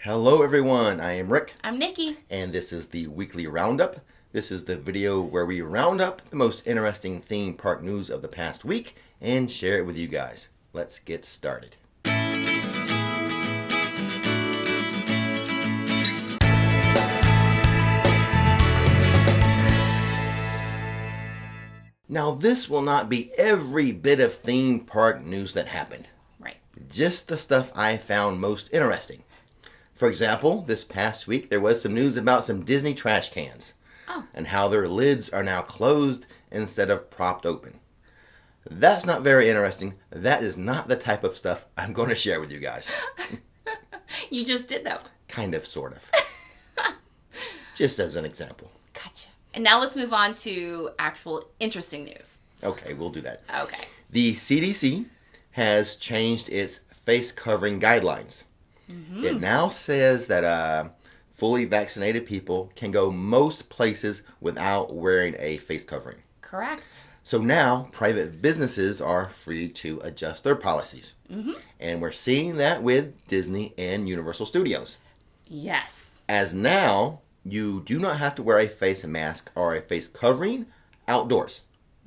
Hello everyone, I am Rick. I'm Nikki. And this is the weekly roundup. This is the video where we round up the most interesting theme park news of the past week and share it with you guys. Let's get started. Now this will not be every bit of theme park news that happened. Right. Just the stuff I found most interesting. For example, this past week there was some news about some Disney trash cans. Oh. And how their lids are now closed instead of propped open. That's not very interesting. That is not the type of stuff I'm going to share with you guys. You just did that. Kind of, sort of. Just as an example. Gotcha. And now let's move on to actual interesting news. Okay, we'll do that. Okay. The CDC has changed its face covering guidelines. Mm-hmm. It now says that fully vaccinated people can go most places without wearing a face covering. Correct. So now private businesses are free to adjust their policies. Mm-hmm. And we're seeing that with Disney and Universal Studios. Yes. As now, you do not have to wear a face mask or a face covering outdoors.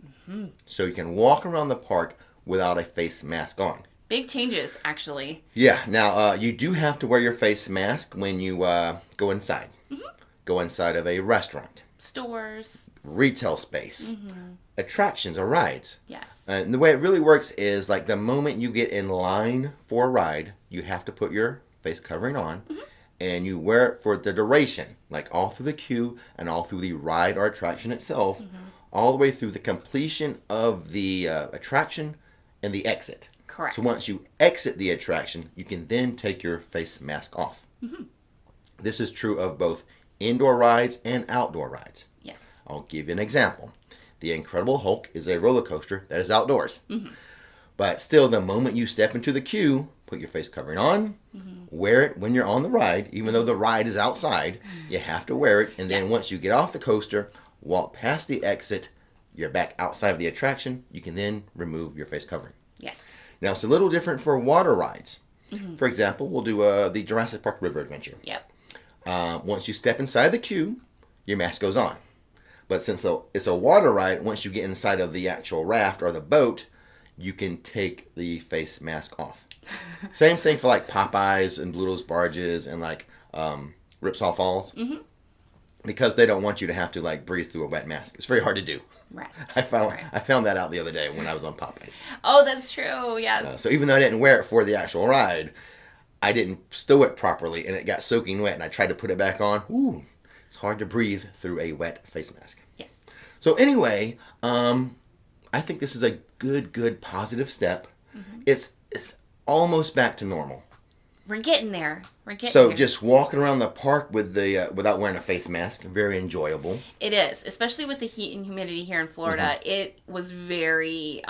Mm-hmm. So you can walk around the park without a face mask on. Big changes, actually. Yeah. Now, you do have to wear your face mask when you go inside. Mm-hmm. Go inside of a restaurant. Stores. Retail space. Mm-hmm. Attractions or rides. Yes. And the way it really works is like the moment you get in line for a ride, you have to put your face covering on. Mm-hmm. And you wear it for the duration, like all through the queue and all through the ride or attraction itself, mm-hmm. all the way through the completion of the attraction and the exit. Correct. So once you exit the attraction, you can then take your face mask off. Mm-hmm. This is true of both indoor rides and outdoor rides. Yes. I'll give you an example. The Incredible Hulk is a roller coaster that is outdoors. Mm-hmm. But still, the moment you step into the queue, put your face covering on, mm-hmm. wear it when you're on the ride. Even though the ride is outside, you have to wear it. And then once you get off the coaster, walk past the exit, you're back outside of the attraction. You can then remove your face covering. Yes. Now, it's a little different for water rides. Mm-hmm. For example, we'll do the Jurassic Park River Adventure. Yep. Once you step inside the queue, your mask goes on. But since it's a water ride, once you get inside of the actual raft or the boat, you can take the face mask off. Same thing for like Popeyes and Bluto's Barges and like Ripsaw Falls. Mm-hmm. Because they don't want you to have to like breathe through a wet mask. It's very hard to do. Right. I found that out the other day when I was on Popeyes. Oh, that's true. Yes. So even though I didn't wear it for the actual ride, I didn't stow it properly and it got soaking wet and I tried to put it back on. Ooh, it's hard to breathe through a wet face mask. Yes. So anyway, I think this is a good positive step. Mm-hmm. It's almost back to normal. We're getting there. So just walking around the park with the without wearing a face mask, very enjoyable. It is, especially with the heat and humidity here in Florida. Mm-hmm. It was very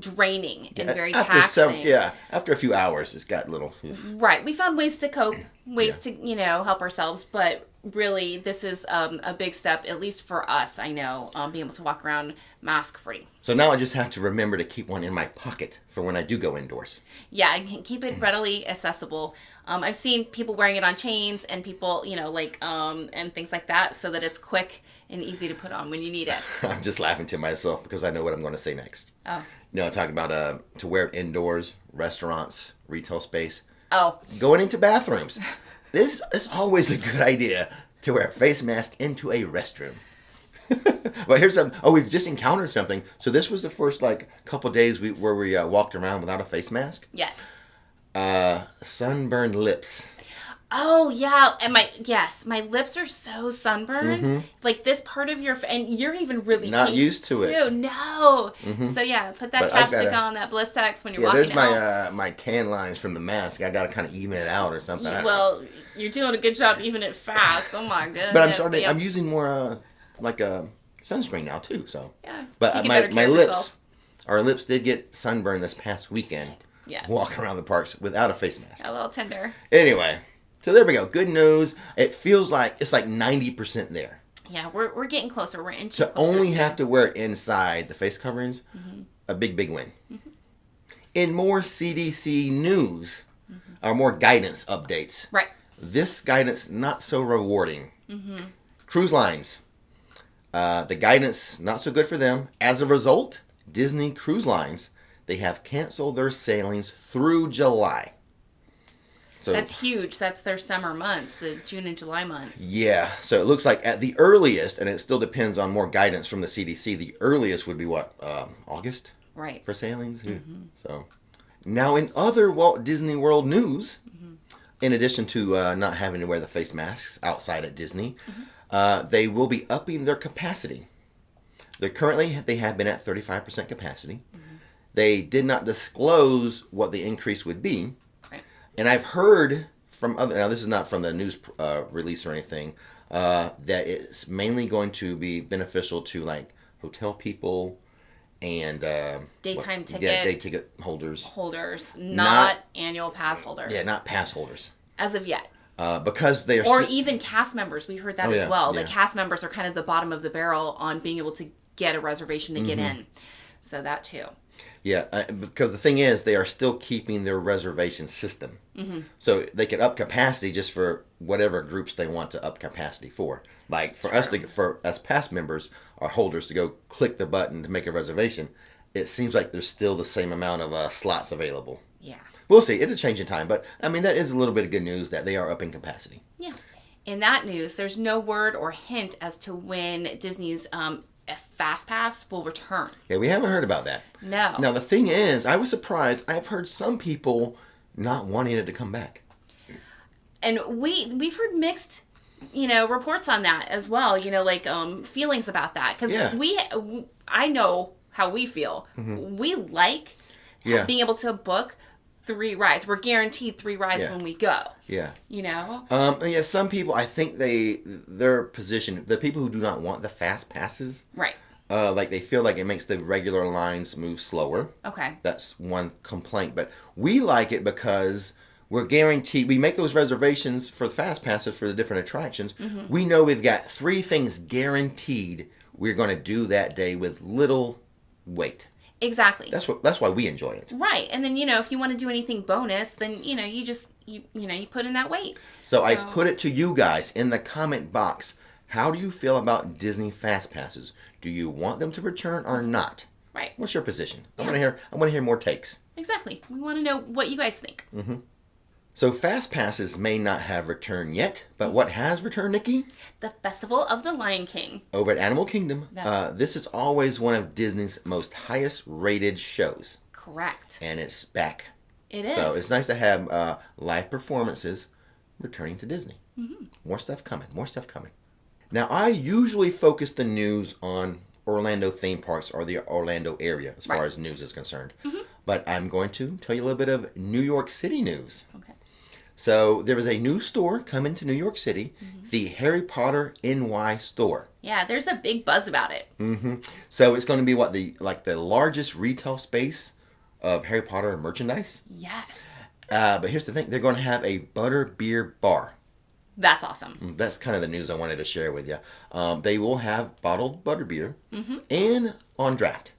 draining and very taxing. After a few hours, it's got a little. Right. We found ways to cope, to help ourselves, but really, this is a big step, at least for us. I know, being able to walk around mask free. So now I just have to remember to keep one in my pocket for when I do go indoors. Yeah, I can keep it readily accessible. I've seen people wearing it on chains and people, and things like that, so that it's quick and easy to put on when you need it. I'm just laughing to myself because I know what I'm going to say next. Oh. Talking about to wear it indoors, restaurants, retail space. Oh. Going into bathrooms. This is always a good idea to wear a face mask into a restroom. But here's we've just encountered something. So this was the first couple days where we walked around without a face mask. Yes. Sunburned lips. Oh yeah, and my lips are so sunburned. Mm-hmm. Like this part of and you're even really not used to it. Too. No. Mm-hmm. So yeah, put that chapstick on, that Blistex when you're walking out. There's my tan lines from the mask. I gotta kind of even it out or something. Well, you're doing a good job evening it fast. Oh my goodness. But I'm using more sunscreen now too. So yeah. But my lips, our lips did get sunburned this past weekend. Yeah. Walking around the parks without a face mask. A little tender. Anyway. So there we go. Good news. It feels like it's 90% there. Yeah, we're getting closer. We're inching closer. To only have to wear it inside the face coverings, mm-hmm. a big win. Mm-hmm. In more CDC news, mm-hmm. are more guidance updates. Right. This guidance, not so rewarding. Cruise lines. The guidance, not so good for them. As a result, Disney Cruise Lines, they have canceled their sailings through July. So, that's huge. That's their summer months, the June and July months. Yeah. So it looks like at the earliest, and it still depends on more guidance from the CDC, the earliest would be what? August? Right. For sailings? So now in other Walt Disney World news, in addition to not having to wear the face masks outside at Disney, they will be upping their capacity. They have been at 35% capacity. They did not disclose what the increase would be. And I've heard from other, now this is not from the news release or anything, that it's mainly going to be beneficial to like hotel people and daytime ticket. Yeah, day ticket holders. Not annual pass holders. Yeah, not pass holders. As of yet. Because they are... Or even cast members. We heard that as well. Yeah. The cast members are kind of the bottom of the barrel on being able to get a reservation to get in. So that too. Yeah, because the thing is, they are still keeping their reservation system. So they can up capacity just for whatever groups they want to up capacity for. Like for us as pass members or holders to go click the button to make a reservation, it seems like there's still the same amount of slots available. Yeah. We'll see. It'll change in time, but I mean that is a little bit of good news that they are upping capacity. Yeah. In that news, there's no word or hint as to when Disney's Fast Pass will return. Yeah, we haven't heard about that. No. Now the thing is, I was surprised. I've heard some people not wanting it to come back. And we've heard mixed, reports on that as well. Like feelings about that because I know how we feel. We like being able to book 3 rides. We're guaranteed 3 rides when we go. Yeah. Yeah, some people, I think their position, the people who do not want the fast passes. Right. Like they feel like it makes the regular lines move slower. Okay. That's one complaint. But we like it because we're guaranteed, we make those reservations for the fast passes for the different attractions. We know we've got 3 things guaranteed we're going to do that day with little wait. Exactly. That's why we enjoy it. Right. And then, if you want to do anything bonus, then, you just, you put in that weight. So I put it to you guys in the comment box. How do you feel about Disney Fast Passes? Do you want them to return or not? Right. What's your position? I want to hear more takes. Exactly. We want to know what you guys think. So Fast Passes may not have returned yet, but what has returned, Nikki? The Festival of the Lion King. Over at Animal Kingdom. This is always one of Disney's most highest rated shows. Correct. And it's back. It is. So it's nice to have live performances returning to Disney. More stuff coming. Now, I usually focus the news on Orlando theme parks or the Orlando area as far as news is concerned. But I'm going to tell you a little bit of New York City news. Okay. So there is a new store coming to New York City, the Harry Potter NY store. Yeah, there's a big buzz about it. So it's going to be the largest retail space of Harry Potter merchandise. Yes. But here's the thing. They're going to have a butterbeer bar. That's awesome. That's kind of the news I wanted to share with you. They will have bottled butterbeer and on draft.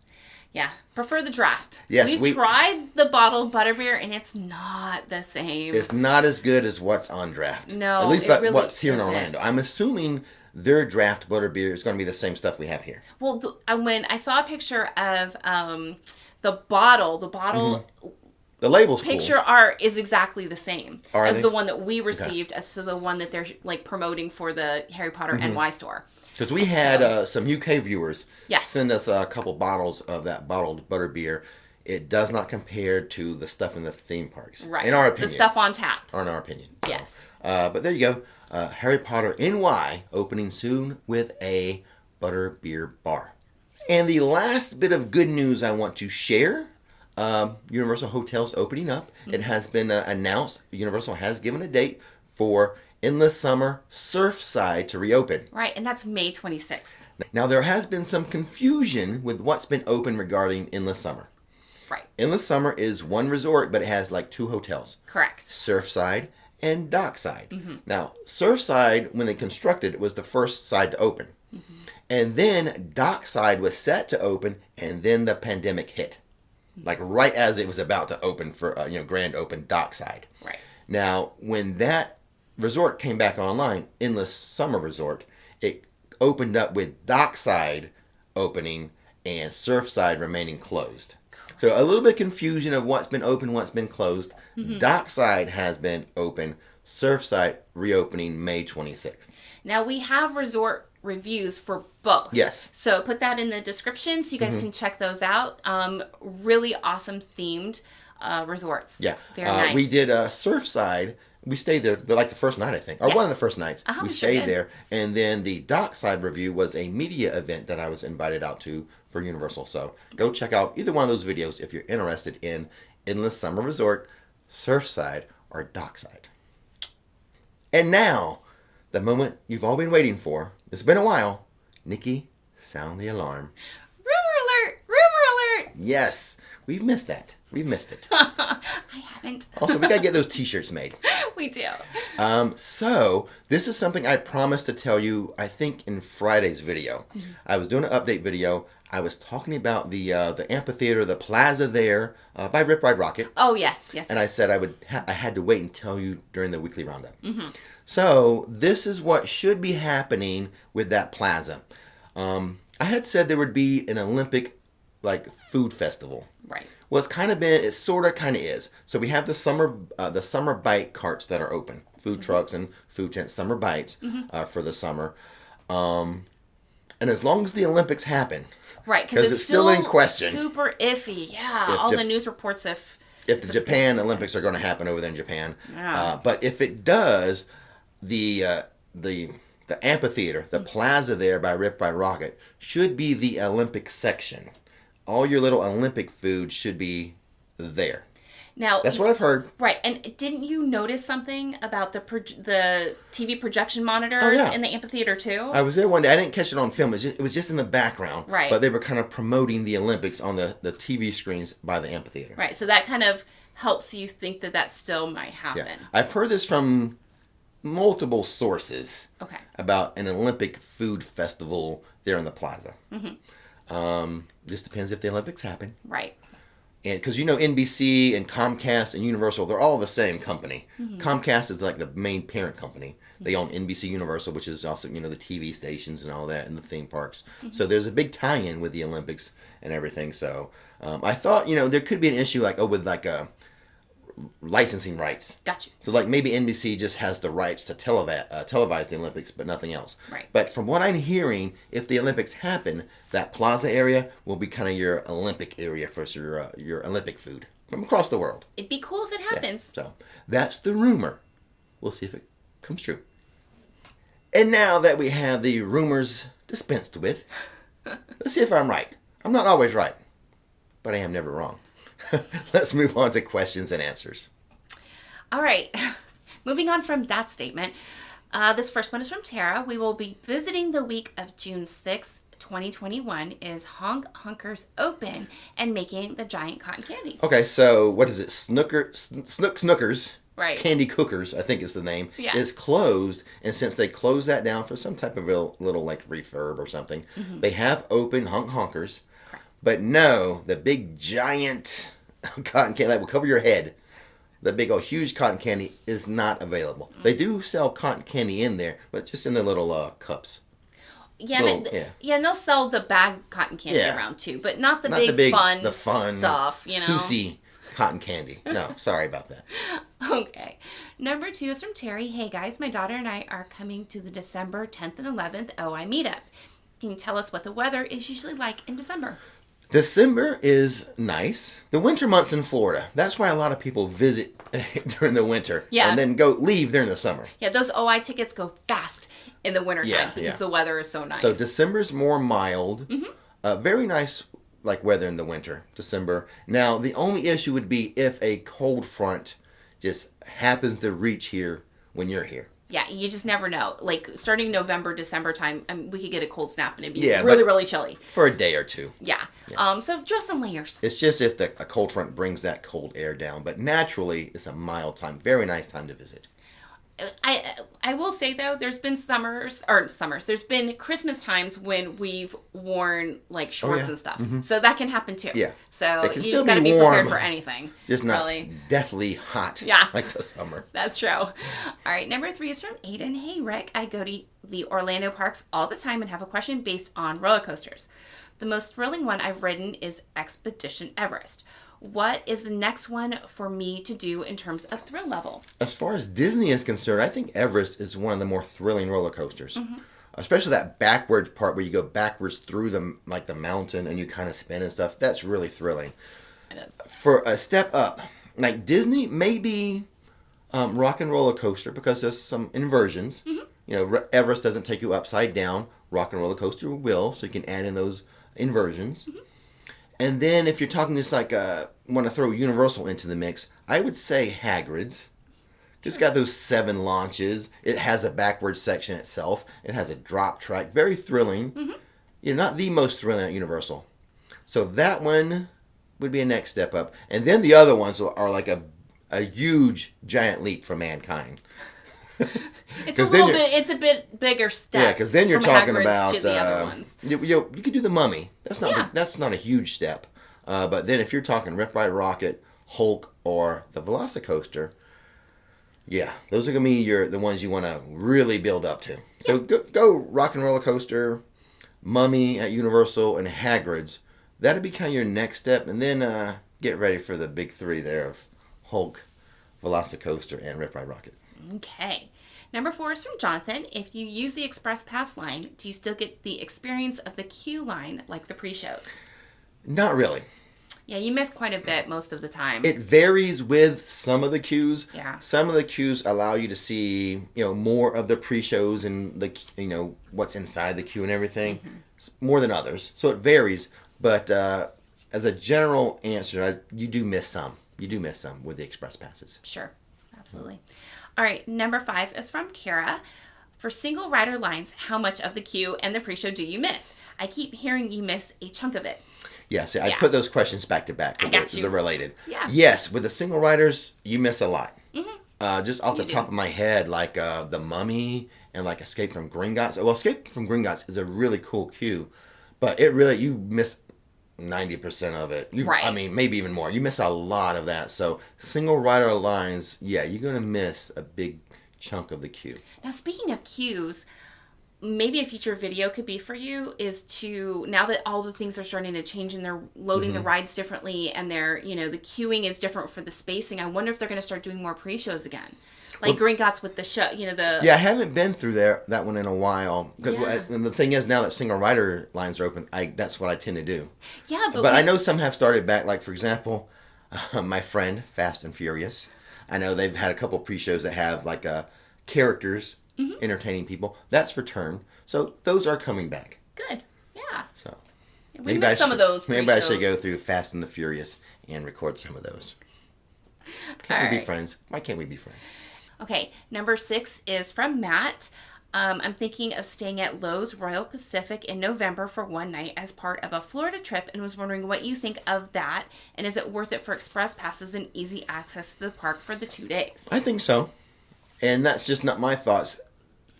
Yeah, prefer the draft. Yes, we tried the bottled butterbeer and it's not the same. It's not as good as what's on draft. No, at least really what's here in Orlando. I'm assuming their draft butterbeer is going to be the same stuff we have here. Well, when I saw a picture of the bottle. The label's picture cool. art is exactly the same as the one that we received, as to the one that they're promoting for the Harry Potter NY store. Because we had some UK viewers Yes. send us a couple bottles of that bottled butterbeer. It does not compare to the stuff in the theme parks. Right. In our opinion. The stuff on tap. Or in our opinion. So, Yes. But there you go. Harry Potter NY opening soon with a butterbeer bar. And the last bit of good news I want to share, Universal Hotels opening up. It has been announced. Universal has given a date for Endless Summer Surfside to reopen. Right, and that's May 26th. Now, there has been some confusion with what's been open regarding Endless Summer. Right. Endless Summer is one resort, but it has 2 hotels. Correct. Surfside and Dockside. Now, Surfside, when they constructed it, was the first side to open. And then Dockside was set to open, and then the pandemic hit. Right as it was about to open for, grand open Dockside. Right. Now, when that resort came back online, Endless Summer Resort, it opened up with dockside opening and surfside remaining closed. So a little bit of confusion of what's been open, what's been closed. Dockside has been open. Surfside reopening May 26th. Now we have resort reviews for both. Yes. So put that in the description so you guys can check those out. Really awesome themed resorts. Yeah. Very nice. We did Surfside. We stayed there like the first night, I think. Or one of the first nights. We stayed there. And then the Dockside review was a media event that I was invited out to for Universal. So go check out either one of those videos if you're interested in Endless Summer Resort, Surfside, or Dockside. And now, the moment you've all been waiting for. It's been a while. Nikki, sound the alarm. Rumor alert! Rumor alert! Yes. We've missed that. We've missed it. I haven't. Also, we got to get those t-shirts made. We do. So, this is something I promised to tell you, I think, in Friday's video. I was doing an update video. I was talking about the amphitheater, the plaza there by Rip Ride Rocket. Oh, yes. And I said I had to wait and tell you during the weekly roundup. So, this is what should be happening with that plaza. I had said there would be an Olympic, food festival. Right. Well, it sort of kind of is. So we have the summer bite carts that are open. Food trucks and food tents, summer bites for the summer. And as long as the Olympics happen. Right, because it's still in question. Super iffy. Yeah, all the news reports if the Japan Olympics are going to happen over there in Japan. Yeah. But if it does, the amphitheater, the plaza there by Rip by Rocket, should be the Olympic section. All your little Olympic food should be there. Now that's what I've heard. Right, and didn't you notice something about the TV projection monitors in the amphitheater too? I was there one day. I didn't catch it on film. It was just in the background. Right. But they were kind of promoting the Olympics on the TV screens by the amphitheater. Right, so that kind of helps you think that still might happen. Yeah. I've heard this from multiple sources. Okay. About an Olympic food festival there in the plaza. This depends if the Olympics happen. Right. And because NBC and Comcast and Universal, they're all the same company. Comcast is like the main parent company. They own NBC Universal, which is also the TV stations and all that and the theme parks. So there's a big tie-in with the Olympics and everything. So I thought there could be an issue with licensing rights. Gotcha. So maybe NBC just has the rights to televise the Olympics, but nothing else. Right. But from what I'm hearing, if the Olympics happen, that plaza area will be kind of your Olympic area for your Olympic food from across the world. It'd be cool if it happens. Yeah. So that's the rumor. We'll see if it comes true. And now that we have the rumors dispensed with, let's see if I'm right. I'm not always right, but I am never wrong. Let's move on to questions and answers. All right. Moving on from that statement, this first one is from Tara. We will be visiting the week of June 6th, 2021 is Honk Honkers open and making the giant cotton candy. Okay, so what is it? Snookers. Right. Candy Cookers, I think is the name, yeah. is closed. And since they closed that down for some type of little refurb or something, they have open Honk Honkers. Correct. But no, the big giant cotton candy that will cover your head, the big old huge cotton candy is not available. They do sell cotton candy in there, but just in the little cups. Yeah, and they'll sell the bag cotton candy around too, but not the big fun stuff, Susie cotton candy. No, sorry about that. Okay. Number 2 is from Terry. Hey guys, my daughter and I are coming to the December 10th and 11th OI meetup. Can you tell us what the weather is usually like in December? December is nice. The winter months in Florida. That's why a lot of people visit during the winter. Yeah. And then leave during the summer. Yeah, those OI tickets go fast in the wintertime because the weather is so nice. So December's more mild. Very nice weather in the winter, December. Now, the only issue would be if a cold front just happens to reach here when you're here. Yeah, you just never know. Starting November, December time, we could get a cold snap and it'd be really, really chilly. For a day or two. Yeah. So dress in layers. It's just if a cold front brings that cold air down. But naturally, it's a mild time. Very nice time to visit. I will say though, there's been there's been Christmas times when we've worn like shorts and stuff. Mm-hmm. So that can happen too. Yeah. So you just got to be prepared for anything. Just not deathly hot. Yeah. Like the summer. That's true. All right. Number 3 is from Aiden. Hey, Rick, I go to the Orlando parks all the time and have a question based on roller coasters. The most thrilling one I've ridden is Expedition Everest. What is the next one for me to do in terms of thrill level? As far as Disney is concerned, I think Everest is one of the more thrilling roller coasters. Mm-hmm. Especially that backwards part where you go backwards through the mountain and you kind of spin and stuff. That's really thrilling. It is. For a step up, like Disney, maybe Rock and Roller Coaster because there's some inversions. Mm-hmm. You know, Everest doesn't take you upside down. Rock and Roller Coaster will, so you can add in those inversions. Mm-hmm. And then if you're talking just like want to throw Universal into the mix, I would say Hagrid's. It's got those 7 launches. It has a backwards section itself. It has a drop track. Very thrilling. Mm-hmm. You know, not the most thrilling at Universal. So that one would be a next step up. And then the other ones are like a huge, giant leap for mankind. It's a bit bigger step. Yeah, because then you're talking Hagrid's about to the other ones. You could do the Mummy. That's not a huge step. But then if you're talking Rip Ride Rocket, Hulk, or the Velocicoaster, yeah, those are gonna be the ones you want to really build up to. So go Rock and Roller Coaster, Mummy at Universal, and Hagrid's. That'll be kind of your next step, and then get ready for the big 3 there of Hulk, Velocicoaster, and Rip Ride Rocket. Okay. Number 4 is from Jonathan. If you use the Express Pass line, do you still get the experience of the queue line like the pre-shows? Not really. Yeah, you miss quite a bit most of the time. It varies with some of the queues. Yeah. Some of the queues allow you to see, more of the pre-shows and what's inside the queue and everything, more than others. So it varies. But as a general answer, you do miss some. You do miss some with the Express Passes. Sure. Absolutely. All right, number 5 is from Kara. For single rider lines, how much of the queue and the pre-show do you miss? I keep hearing you miss a chunk of it. Yeah, see, I put those questions back to back. I got you. They're related. Yeah. Yes, with the single riders, you miss a lot. Mm-hmm. Just off the top of my head, like the Mummy and like Escape from Gringotts. Well, Escape from Gringotts is a really cool queue, but you miss 90% of it. Right. I mean, maybe even more. You miss a lot of that. So single rider lines, yeah, you're going to miss a big chunk of the queue. Now, speaking of queues, maybe a future video could be for you is to, now that all the things are starting to change and they're loading the rides differently and they're, the queuing is different for the spacing, I wonder if they're going to start doing more pre-shows again. Like Gringotts with the show, the... Yeah, I haven't been through that one in a while. And the thing is, now that single rider lines are open, that's what I tend to do. Yeah, but I know some have started back. Like, for example, my friend, Fast and Furious. I know they've had a couple pre-shows that have, like, characters entertaining people. That's returned. So those are coming back. Good. Yeah. So we missed some of those pre-shows. Maybe I should go through Fast and the Furious and record some of those. Can't we be friends? Why can't we be friends? Okay, number 6 is from Matt. I'm thinking of staying at Lowe's Royal Pacific in November for one night as part of a Florida trip and was wondering what you think of that and is it worth it for express passes and easy access to the park for the 2 days? I think so. And that's just not my thoughts.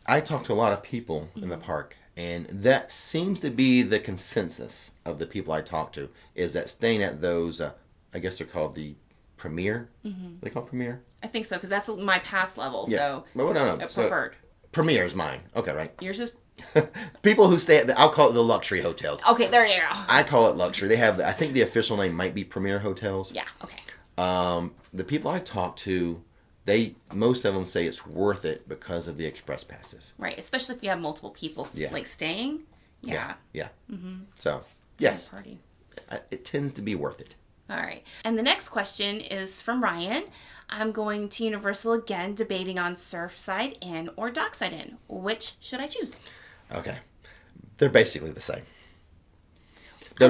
I talk to a lot of people in the park and that seems to be the consensus of the people I talk to is that staying at those, I guess they're called the Premier. They call Premier? I think so, because that's my pass level, so no. preferred. Premier is mine. Okay, right? Yours is... People who stay I'll call it the luxury hotels. Okay, there you go. I call it luxury. They have, I think the official name might be Premier Hotels. Yeah, okay. The people I talk to, most of them say it's worth it because of the express passes. Right, especially if you have multiple people staying. Yeah. Mm-hmm. So, yes. Party. It tends to be worth it. All right. And the next question is from Ryan. I'm going to Universal again, debating on Surfside in or Dockside in. Which should I choose? Okay. They're basically the same. The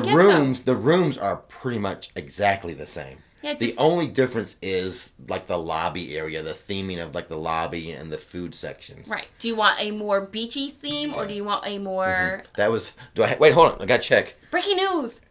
rooms are pretty much exactly the same. Yeah, the only difference is like the lobby area, the theming of like the lobby and the food sections. Right. Do you want a more beachy theme or do you want a more... Wait, hold on. I got to check. Breaking news.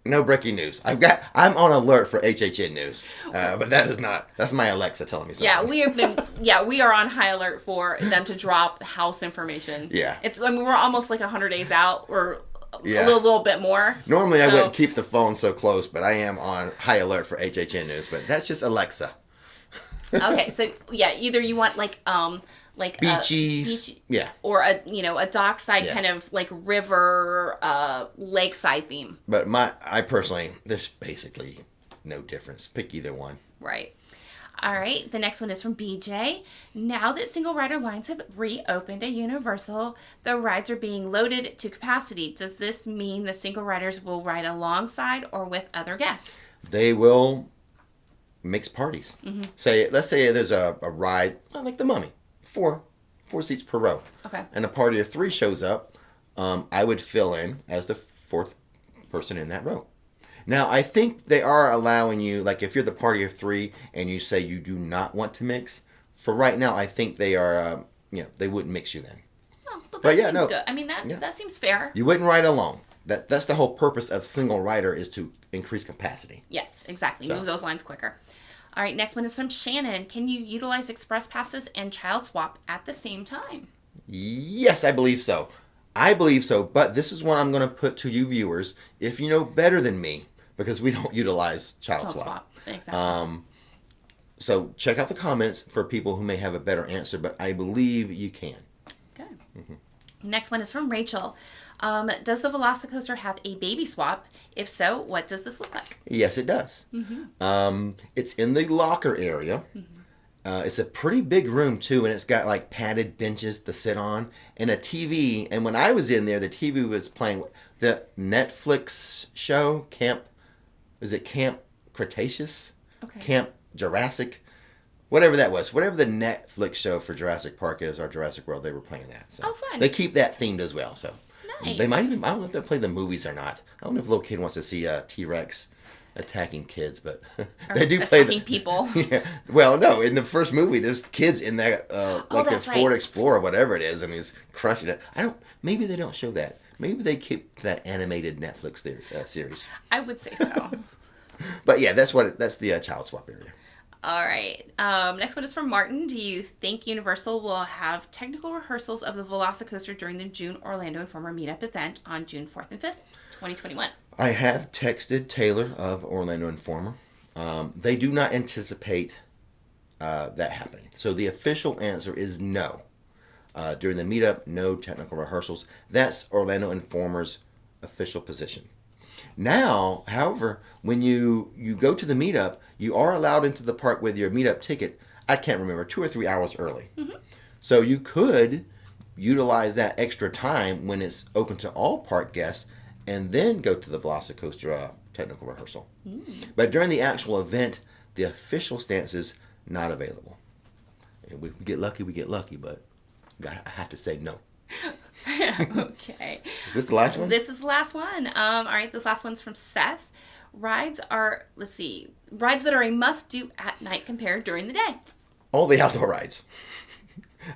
No breaking news. I'm on alert for HHN news, but that's my Alexa telling me something. We are on high alert for them to drop house information. Yeah. We're almost like 100 days out, or a little bit more. Normally I wouldn't keep the phone so close, but I am on high alert for HHN news, but that's just Alexa. Okay, so either you want like beaches, or a dockside kind of like river, lakeside theme. But I personally, there's basically no difference. Pick either one. Right. All right. The next one is from BJ. Now that single rider lines have reopened at Universal, the rides are being loaded to capacity. Does this mean the single riders will ride alongside or with other guests? They will mix parties. Mm-hmm. Let's say there's a ride like the Mummy. Four seats per row. Okay. And a party of 3 shows up. I would fill in as the 4th person in that row. Now, I think they are allowing you, like if you're the party of 3 and you say you do not want to mix, for right now, I think they are, they wouldn't mix you then. Oh, but that seems good. I mean, that seems fair. You wouldn't ride alone. That's the whole purpose of single rider, is to increase capacity. Yes, exactly. Move those lines quicker. All right, next one is from Shannon. Can you utilize express passes and child swap at the same time? Yes, I believe so. But this is one I'm going to put to you viewers, if you know better than me, because we don't utilize child swap. Exactly. So check out the comments for people who may have a better answer, but I believe you can. Okay. Mm-hmm. Next one is from Rachel. Does the Velocicoaster have a baby swap? If so, what does this look like? Yes, it does. Mm-hmm. It's in the locker area. Mm-hmm. It's a pretty big room, too, and it's got, like, padded benches to sit on and a TV. And when I was in there, the TV was playing the Netflix show, Camp Cretaceous? Okay. Camp Jurassic? Whatever that was. Whatever the Netflix show for Jurassic Park is, or Jurassic World, they were playing that. So fun. They keep that themed as well, so. Nice. They might even, I don't know if they'll play the movies or not. I don't know if a little kid wants to see a T-Rex attacking kids, but they do play attacking people. Yeah. Well, no, in the first movie, there's kids in that, the Ford Explorer, whatever it is, and he's crushing it. Maybe they don't show that. Maybe they keep that animated Netflix series. I would say so. But yeah, that's the child swap area. All right. Next one is from Martin. Do you think Universal will have technical rehearsals of the Velocicoaster during the June Orlando Informer Meetup event on June 4th and 5th, 2021? I have texted Taylor of Orlando Informer. They do not anticipate that happening. So the official answer is no. During the meetup, no technical rehearsals. That's Orlando Informer's official position. Now, however, when you go to the meetup, you are allowed into the park with your meetup ticket, I can't remember, 2 or 3 hours early. Mm-hmm. So you could utilize that extra time when it's open to all park guests and then go to the Velocicoaster technical rehearsal. Mm. But during the actual event, the official stance is not available. If we get lucky, but I have to say no. Okay. Is this the last one? This is the last one. All right, this last one's from Seth. Rides that are a must-do at night compared during the day. All the outdoor rides.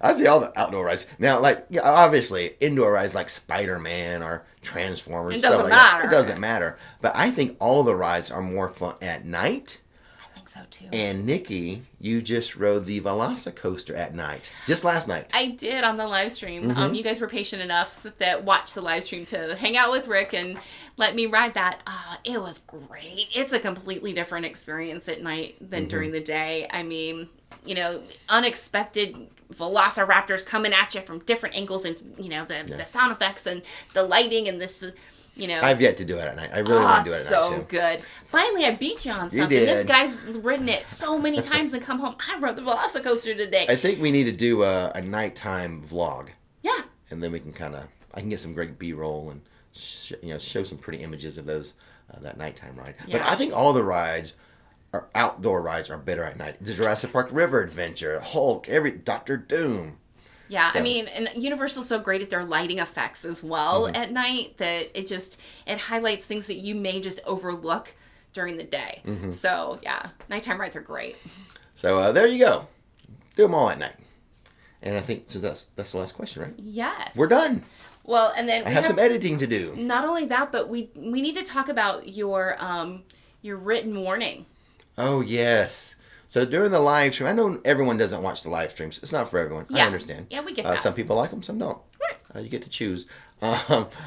I say all the outdoor rides. Now, obviously, indoor rides like Spider-Man or Transformers. It doesn't matter. It doesn't matter. But I think all the rides are more fun at night. I think so, too. And Nikki, you just rode the Velocicoaster at night. Just last night. I did on the live stream. Mm-hmm. You guys were patient enough that watched the live stream to hang out with Rick and let me ride that. It was great. It's a completely different experience at night than during the day. I mean, unexpected velociraptors coming at you from different angles, and the sound effects and the lighting and this. I've yet to do it at night. I really want to do it at night, too. So good. Finally, I beat you on something. You did. This guy's ridden it so many times and come home. I rode the Velocicoaster today. I think we need to do a nighttime vlog. Yeah. And then we can I can get some great B-roll and show some pretty images of those that nighttime ride. Yeah. But I think all the rides, outdoor rides, are better at night. The Jurassic Park River Adventure, Hulk, Doctor Doom. Yeah, so. I mean, and Universal's so great at their lighting effects as well at night that it highlights things that you may just overlook during the day. Mm-hmm. So, yeah, nighttime rides are great. So, there you go. Do them all at night. And I think, so that's the last question, right? Yes. We're done. Well, and then I have some editing to do. Not only that, but we need to talk about your written warning. Oh, yes. So during the live stream, I know everyone doesn't watch the live streams. It's not for everyone. Yeah. I understand. Yeah, we get that. Some people like them, some don't. You get to choose.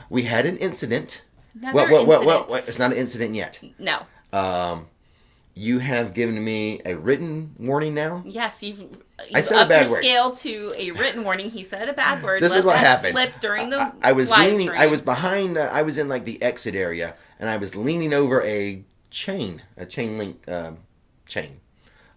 We had an incident. Another incident. It's not an incident yet. No. You have given me a written warning now. Yes, you've I said a bad your word. Scale to a written warning. He said a bad word. This is what happened. Slip during the I was live leaning. stream. I was behind. I was in like the exit area, and I was leaning over a chain link chain,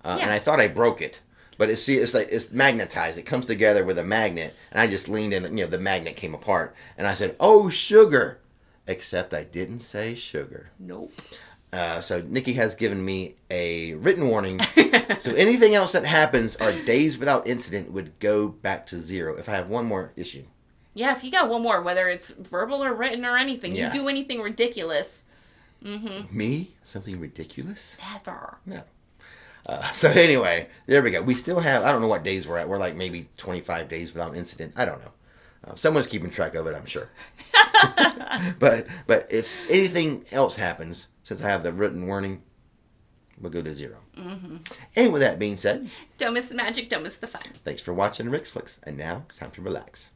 and I thought I broke it. But it's magnetized. It comes together with a magnet, and I just leaned in. The magnet came apart, and I said, "Oh, sugar," except I didn't say sugar. Nope. So Nikki has given me a written warning. So anything else that happens, our days without incident would go back to 0 if I have one more issue. Yeah, if you got one more, whether it's verbal or written or anything, you do anything ridiculous. Mm-hmm. Me? Something ridiculous? Never. No. So anyway, there we go. We still have, I don't know what days we're at. We're like maybe 25 days without incident. I don't know. Someone's keeping track of it, I'm sure. But if anything else happens, since I have the written warning, we'll go to 0. Mm-hmm. And with that being said, don't miss the magic, don't miss the fun. Thanks for watching Rix Flix, and now it's time to relax.